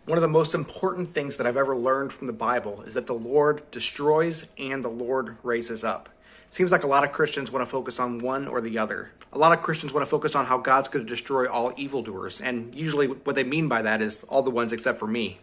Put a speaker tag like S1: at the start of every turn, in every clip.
S1: One of the most important things that I've ever learned from the Bible is that the Lord destroys and the Lord raises up. It seems like a lot of Christians want to focus on one or the other. A lot of Christians want to focus on how God's going to destroy all evildoers, and usually what they mean by that is all the ones except for me,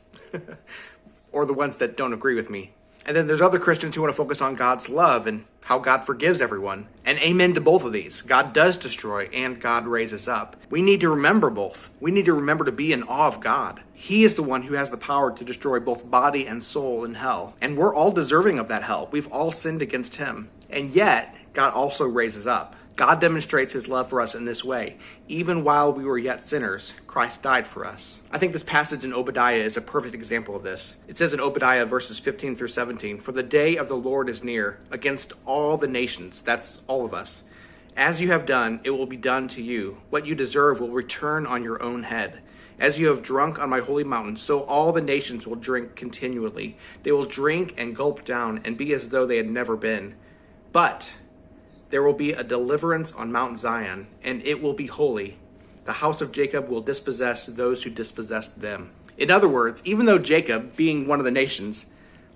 S1: or the ones that don't agree with me. And then there's other Christians who want to focus on God's love and how God forgives everyone. And amen to both of these. God does destroy and God raises up. We need to remember both. We need to remember to be in awe of God. He is the one who has the power to destroy both body and soul in hell. And we're all deserving of that hell. We've all sinned against him. And yet, God also raises up. God demonstrates his love for us in this way. Even while we were yet sinners, Christ died for us. I think this passage in Obadiah is a perfect example of this. It says in Obadiah verses 15 through 17, "For the day of the Lord is near against all the nations," that's all of us. "As you have done, it will be done to you. What you deserve will return on your own head. As you have drunk on my holy mountain, so all the nations will drink continually. They will drink and gulp down and be as though they had never been. But there will be a deliverance on Mount Zion, and it will be holy. The house of Jacob will dispossess those who dispossessed them." In other words, even though Jacob, being one of the nations,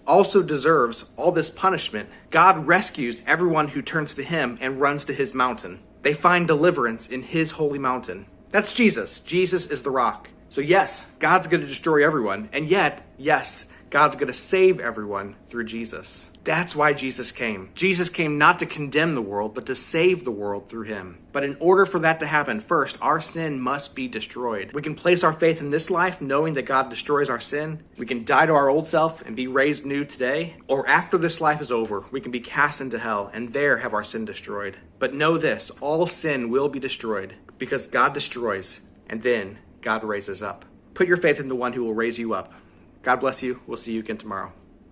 S1: also deserves all this punishment, God rescues everyone who turns to him and runs to his mountain. They find deliverance in his holy mountain. That's Jesus. Jesus is the rock. So yes, God's going to destroy everyone, and yet, yes, God's going to save everyone through Jesus. That's why Jesus came. Jesus came not to condemn the world, but to save the world through him. But in order for that to happen, first, our sin must be destroyed. We can place our faith in this life, knowing that God destroys our sin. We can die to our old self and be raised new today. Or after this life is over, we can be cast into hell and there have our sin destroyed. But know this, all sin will be destroyed because God destroys and then God raises up. Put your faith in the one who will raise you up. God bless you. We'll see you again tomorrow.